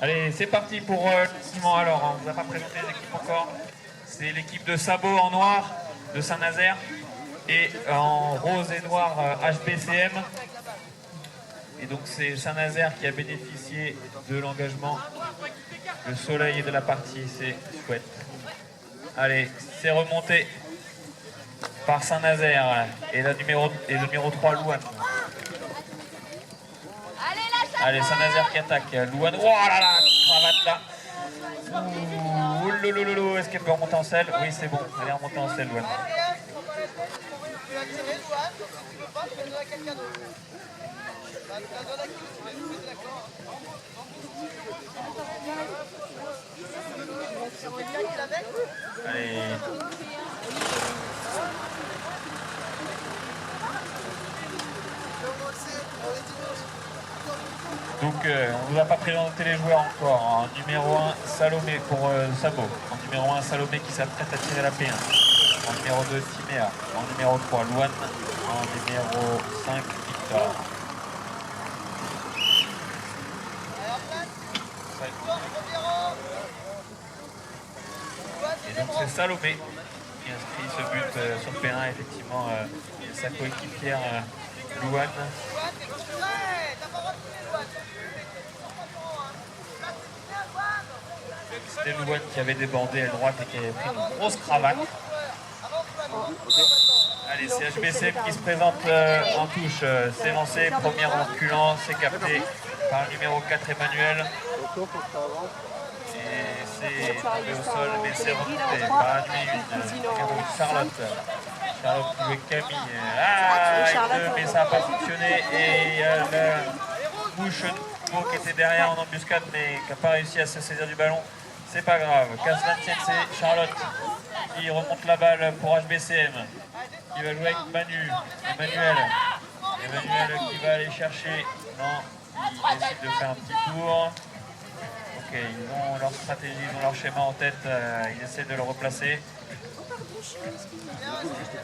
Allez, c'est parti pour le ciment. Alors, on ne vous a pas présenté les équipes encore. C'est l'équipe de Sabot en noir de Saint-Nazaire et en rose et noir HBCM. Et donc c'est Saint-Nazaire qui a bénéficié de l'engagement. Le soleil et de la partie, c'est chouette. Allez, c'est remonté par Saint-Nazaire et le numéro 3, Louane. Allez, Saint-Nazaire qui attaque. Louane, oh là là, cravate là. Ouh, loulou, est-ce qu'elle peut remonter en selle? Oui, c'est bon, elle est remontée en selle, Louane. Allez. Donc on ne vous a pas présenté les joueurs encore. En numéro 1, Salomé pour Sabot. En numéro 1, Salomé qui s'apprête à tirer la P1. En numéro 2, Timéa. En numéro 3, Louane. En numéro 5, Victor. Et donc c'est Salomé qui inscrit ce but sur P1. Effectivement, sa coéquipière Louane. C'était Louane qui avait débordé à droite et qui avait pris une grosse cravate. Allez, c'est HBCM qui se présente en touche. C'est lancé, premier en reculant, c'est capté par le numéro 4 Emmanuel. Et c'est tombé au sol, mais c'est remonté par la nuit 1. Charlotte. Charlotte qui jouait Camille. Mais ça n'a pas fonctionné. Et la bouche qui était derrière en embuscade, mais qui n'a pas réussi à se saisir du ballon. C'est pas grave. Casse 20e, c'est Charlotte qui remonte la balle pour HBCM. Qui va jouer avec Emmanuel qui va aller chercher. Non, il décide de faire un petit tour. Ok, ils ont leur stratégie, ils ont leur schéma en tête. Ils essaient de le replacer.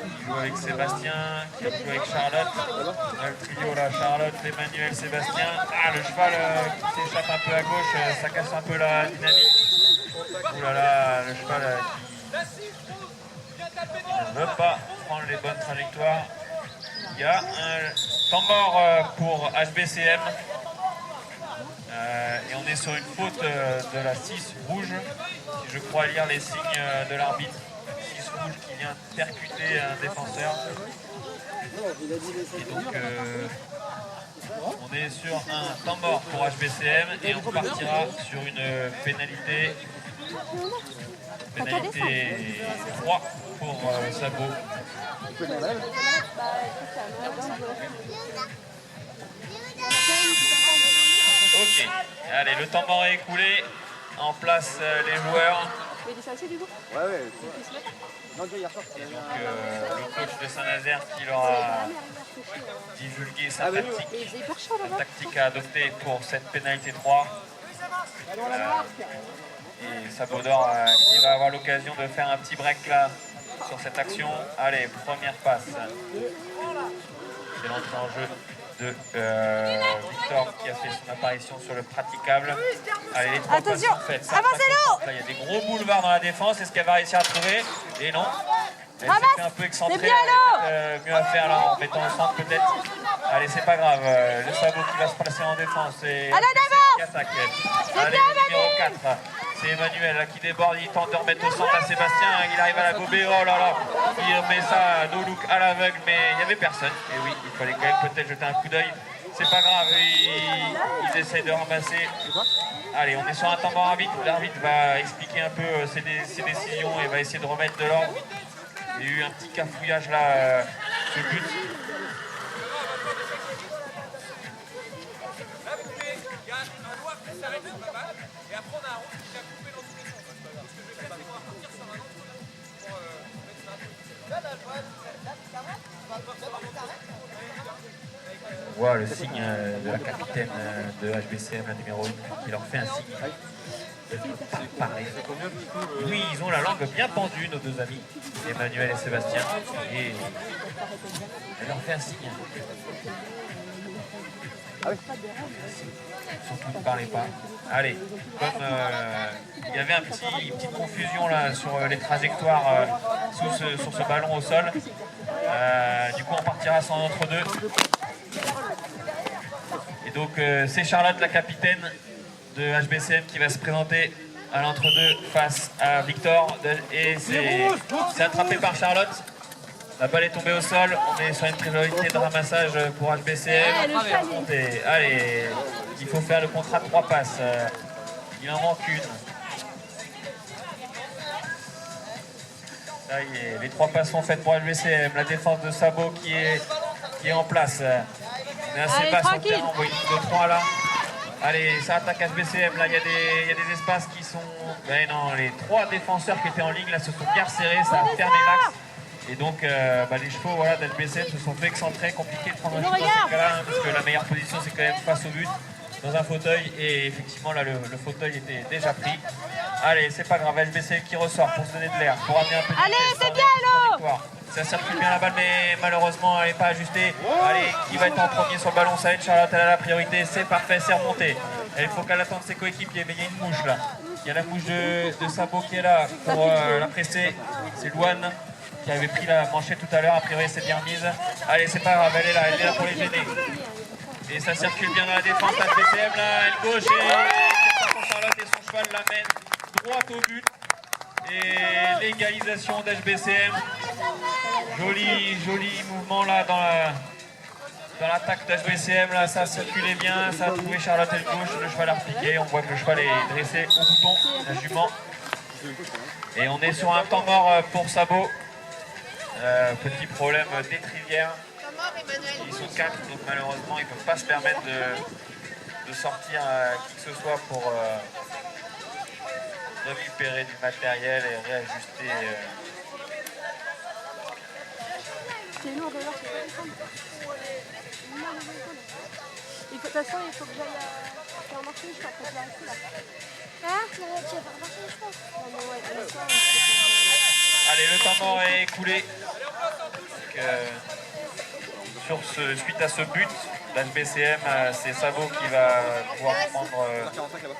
Il joue avec Sébastien, qui a joué avec Charlotte. Le trio là, Charlotte, Emmanuel, Sébastien. Ah, le cheval qui s'échappe un peu à gauche, ça casse un peu la dynamique. Ouh là là, le cheval qui ne veut pas prendre les bonnes trajectoires. Il y a un temps mort pour HBCM. Et on est sur une faute de la 6 rouge, si je crois lire les signes de l'arbitre. 6 rouge qui vient percuter un défenseur. Et donc on est sur un temps mort pour HBCM et on partira sur une pénalité 3 pour Sabot. Ok, allez, le temps mort est écoulé. En place les joueurs. Mais il est sorti du coup? Ouais. Et donc le coach de Saint-Nazaire qui leur a divulgué sa tactique. La tactique à adopter pour cette pénalité 3. Et Sabodor qui va avoir l'occasion de faire un petit break là sur cette action. Allez, première passe. C'est l'entrée en jeu de Victor qui a fait son apparition sur le praticable. Allez, les 3 passes sont faites. Là, il y a des gros boulevards dans la défense. Est-ce qu'elle va réussir à trouver? Et non. Elle s'est fait un peu excentrée. Mieux à faire là en mettant au centre peut-être. Allez, c'est pas grave. Le Sabot qui va se placer en défense. Et qui attaque. Allez, le numéro 4. C'est Emmanuel là, qui déborde, il tente de remettre au centre à Sébastien, il arrive à la gober, oh là là, il remet ça no look à l'aveugle, mais il n'y avait personne. Et oui, il fallait quand même peut-être jeter un coup d'œil. C'est pas grave, ils essaient de ramasser. Allez, on est sur un temps mort arbitre. L'arbitre va expliquer un peu ses décisions et va essayer de remettre de l'ordre. Il y a eu un petit cafouillage là, ce but. On voit le signe de la capitaine de HBCM, la numéro 1, qui leur fait un signe. Pareil. Oui, ils ont la langue bien pendue, nos deux amis, Emmanuel et Sébastien. Et elle leur fait un signe. Surtout ne parlez pas. Allez, comme il y avait une petite confusion là sur les trajectoires sur ce ballon au sol, du coup on partira sans entre-deux. Et donc c'est Charlotte, la capitaine de HBCM, qui va se présenter à l'entre-deux face à Victor. Et c'est attrapé par Charlotte. La balle est tombée au sol. On est sur une priorité de ramassage pour HBCM. Allez, il faut faire le contrat de 3 passes. Il en manque une. Ça y est, les 3 passes sont faites pour HBCM. La défense de Sabot qui est en place. On est assez bas sur le terrain. On voit une ligne de 3 là. Allez, ça attaque HBCM. Là, il y a des espaces qui sont... Mais non, les 3 défenseurs qui étaient en ligne là se sont bien serrés. Ça a fermé l'axe. Et donc, les chevaux d'HBCM se sont fait excentrer. Compliqué de prendre un shoot dans ce cas-là, hein, parce que la meilleure position, c'est quand même face au but, dans un fauteuil. Et effectivement, là, le fauteuil était déjà pris. Allez, c'est pas grave. HBCM qui ressort pour se donner de l'air, pour amener un peu de vitesse. Allez, c'est bien, là. Ça circule bien la balle, mais malheureusement, elle n'est pas ajustée. Allez, qui va être en premier sur le ballon? Ça va être Charlotte, elle a la priorité. C'est parfait, c'est remonté. Et il faut qu'elle attende ses coéquipiers, mais il y a une mouche là. Il y a la mouche de Sabot qui est là pour la presser. C'est Louane qui avait pris la manchette tout à l'heure. A priori, c'est bien remise. Allez, c'est pas grave, elle est là pour les gêner. Et ça circule bien dans la défense. La HBCM là, elle gauche et Charlotte et son cheval l'amène droit au but. Et l'égalisation d'HBCM. Joli mouvement là dans l'attaque d'HBCM. Là, ça circulait bien, ça a trouvé Charlotte à gauche, le cheval a repiqué. On voit que le cheval est dressé au bouton, la jument. Et on est sur un temps mort pour Sabot. Petit problème d'étrivière. Ils sont 4, donc malheureusement ils ne peuvent pas se permettre de sortir qui que ce soit pour récupérer du matériel et réajuster. C'est lourd d'ailleurs, c'est pas descendre. De toute façon, il faut que j'aille faire marcher, je crois que je vais rester là. Hein? Tu vas faire marcher, je pense. Allez, le temps mort est écoulé. Suite à ce but d'HBCM, c'est Sabot qui va pouvoir prendre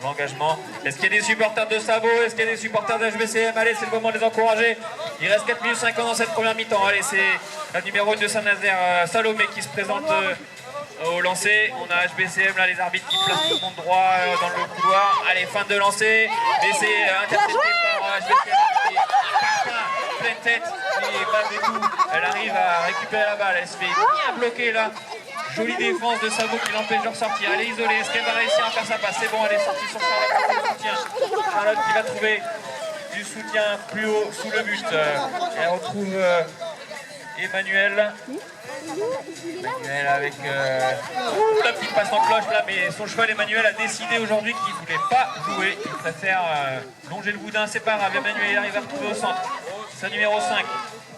l'engagement. Est-ce qu'il y a des supporters de Sabot? Est-ce qu'il y a des supporters d'HBCM? Allez, c'est le moment de les encourager. Il reste 4 minutes 50 dans cette première mi-temps. Allez, c'est la numéro 1 de Saint-Nazaire, Salomé, qui se présente au lancer. On a HBCM, là, les arbitres qui placent tout le monde droit dans le couloir. Allez, fin de lancer. Et c'est intercepté par HBCM. Pleine tête, et malgré tout, elle arrive à récupérer la balle. Elle se fait bien bloquer là. Jolie défense de Sabot qui l'empêche de ressortir. Elle est isolée. Est-ce qu'elle va réussir à faire sa passe? C'est bon, elle est sortie sur Charlotte. Charlotte qui va trouver du soutien plus haut sous le but. Elle retrouve Emmanuel. Emmanuel avec la petite passe en cloche là, mais son cheval Emmanuel a décidé aujourd'hui qu'il ne voulait pas jouer. Il préfère longer le boudin. C'est pas grave, Emmanuel il arrive à retrouver au centre. C'est numéro 5,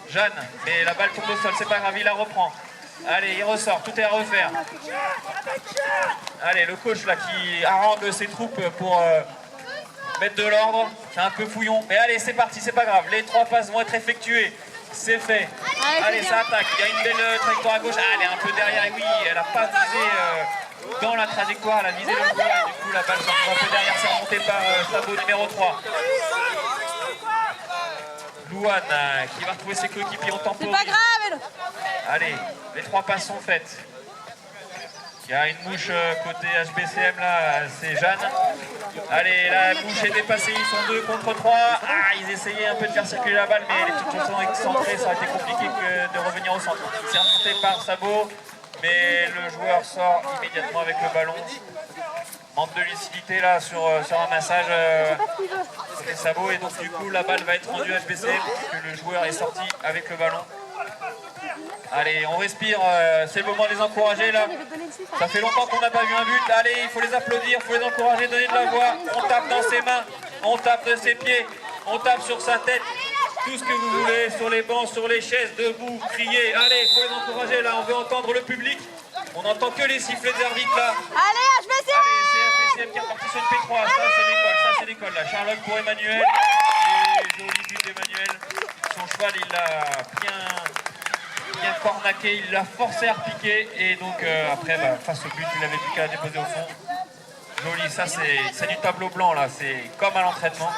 Jeanne, mais la balle tombe au sol, c'est pas grave, il la reprend. Allez, il ressort, tout est à refaire. Allez, le coach là qui harangue ses troupes pour mettre de l'ordre. C'est un peu fouillon, mais allez, c'est parti, c'est pas grave. Les 3 passes vont être effectuées. C'est fait. Allez, ça attaque. Il y a une belle trajectoire à gauche. Ah, elle est un peu derrière. Et oui, elle n'a pas visé dans la trajectoire. Elle a visé le couloir. Du coup, la balle sort un peu derrière. C'est remonté par Sabot numéro 3. Louane qui va retrouver ses coéquipiers en tempo. C'est pas grave. Allez, les 3 passes sont faites. Il y a une mouche côté HBCM là, c'est Jeanne. Allez, la mouche est dépassée, ils sont 2 contre 3. Ah, ils essayaient un peu de faire circuler la balle, mais les petites chansons excentrées, ça a été compliqué de revenir au centre. C'est remonté par Sabot, mais le joueur sort immédiatement avec le ballon. Manque de lucidité là sur un massage côté Sabot, et donc du coup la balle va être rendue à HBCM puisque le joueur est sorti avec le ballon. Allez, on respire, c'est le moment de les encourager là. Ça fait longtemps qu'on n'a pas vu un but. Allez, il faut les applaudir, il faut les encourager, donner de la voix. On tape dans ses mains, on tape de ses pieds, on tape sur sa tête. Tout ce que vous voulez, sur les bancs, sur les chaises, debout, crier. Allez, il faut les encourager là, on veut entendre le public. On n'entend que les sifflets d'arbitre là. Allez, HBCM! Allez, c'est HBCM qui est reparti sur une P3. Ça c'est l'école là. Charlotte pour Emmanuel. Et joli but d'Emmanuel. Son cheval, il l'a bien bien cornaqué, il l'a forcé à repiquer. Et donc après, face au but, il n'avait plus qu'à la déposer au fond. Joli, ça c'est du tableau blanc là, c'est comme à l'entraînement.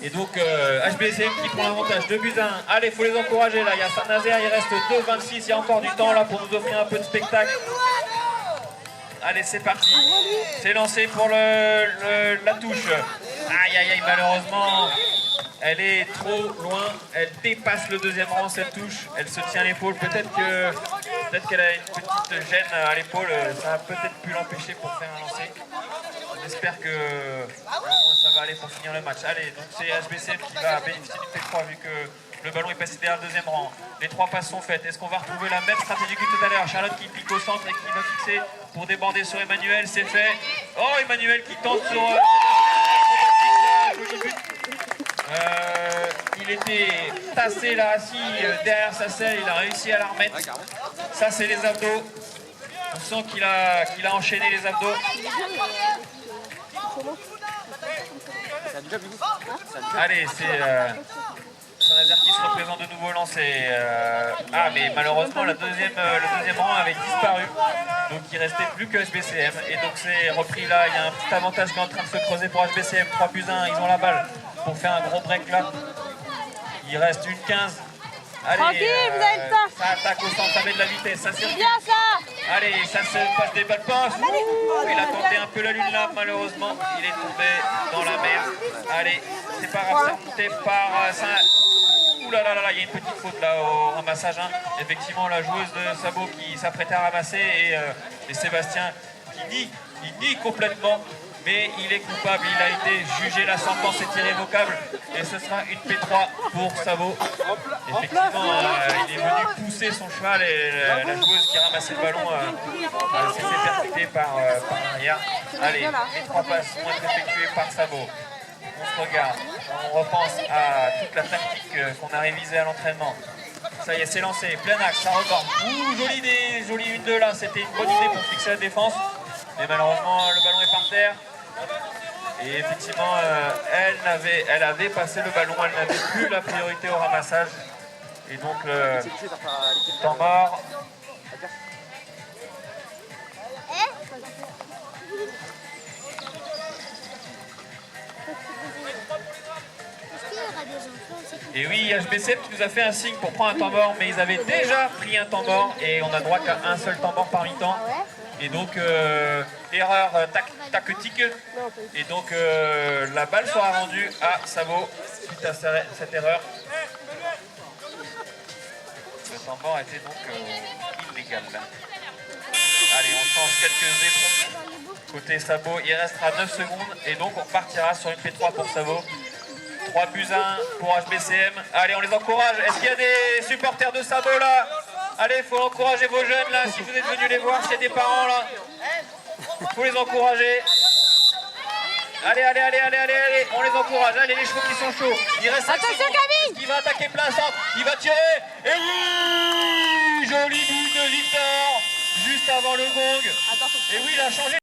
Et donc HBCM qui prend l'avantage, 2-1. Allez, il faut les encourager là, il y a Saint-Nazaire, il reste 2-26, il y a encore du temps là pour nous offrir un peu de spectacle. Allez, c'est parti. C'est lancé pour la touche. Aïe, aïe, aïe, malheureusement, elle est trop loin. Elle dépasse le deuxième rang, cette touche. Elle se tient l'épaule. Peut-être qu'elle a une petite gêne à l'épaule. Ça a peut-être pu l'empêcher pour faire un lancer. J'espère que au moins ça va aller pour finir le match. Allez, donc c'est HBCM qui va bénéficier du P3 vu que le ballon est passé derrière le deuxième rang. Les 3 passes sont faites. Est-ce qu'on va retrouver la même stratégie que tout à l'heure? Charlotte qui pique au centre et qui va fixer pour déborder sur Emmanuel. C'est fait. Oh, Emmanuel qui tente sur... il était tassé là, assis derrière sa selle. Il a réussi à la remettre. Ça, c'est les abdos. On sent qu'il a enchaîné les abdos. Allez, c'est Saint-Nazaire qui se représente de nouveau lancé. Ah, mais malheureusement, le deuxième rang avait disparu. Donc il ne restait plus que HBCM. Et donc c'est repris là. Il y a un petit avantage qui est en train de se creuser pour HBCM. 3-1, ils ont la balle pour faire un gros break là. Il reste 1-15. Allez, tranquille, vous avez le temps. Ça attaque au centre, ça met de la vitesse, ça circule. Bien ça. Allez, ça se passe des balles passes. Il a tenté un peu la lune là, malheureusement. Il est tombé dans la mer. Allez, c'est pas grave, c'est remonté par Saint... Ouh là là là, il y a une petite faute là au ramassage. Hein. Effectivement, la joueuse de Sabot qui s'apprêtait à ramasser et Sébastien qui nie complètement. Mais il est coupable, il a été jugé, la sentence est irrévocable et ce sera une P3 pour Sabot. Effectivement, il est venu pousser son cheval et la joueuse qui a ramassé le ballon s'est fait percuter par l'arrière. Allez, les 3 passes vont être effectuées par Sabot. On se regarde, on repense à toute la tactique qu'on a révisée à l'entraînement. Ça y est, c'est lancé, plein axe, ça reborde. Ouh, jolie idée, jolie 1-2 là, c'était une bonne idée pour fixer la défense. Mais malheureusement, le ballon est par terre. Et effectivement, elle avait passé le ballon, elle n'avait plus la priorité au ramassage. Et donc, temps mort. Et oui, HBCM qui nous a fait un signe pour prendre un temps mort, mais ils avaient déjà pris un temps mort et on a droit qu'à un seul temps mort par mi-temps. Et donc, erreur tactique. Et donc, la balle sera rendue à Sabot suite à cette erreur. Le temps mort était donc illégal. Allez, on change quelques éperons. Côté Sabot, il restera 9 secondes. Et donc, on repartira sur une P3 pour Sabot. 3-1 pour HBCM. Allez, on les encourage. Est-ce qu'il y a des supporters de Sabot là? Allez, il faut encourager vos jeunes là, si vous êtes venus les voir, s'il y a des parents là. Il faut les encourager. Allez, allez, allez, allez, allez, allez, on les encourage. Allez, les chevaux qui sont chauds. Il reste 5 attention, secondes. Camille. Il va attaquer plein centre. Il va tirer. Et oui, joli but de Victor. Juste avant le gong. Et oui, il a changé.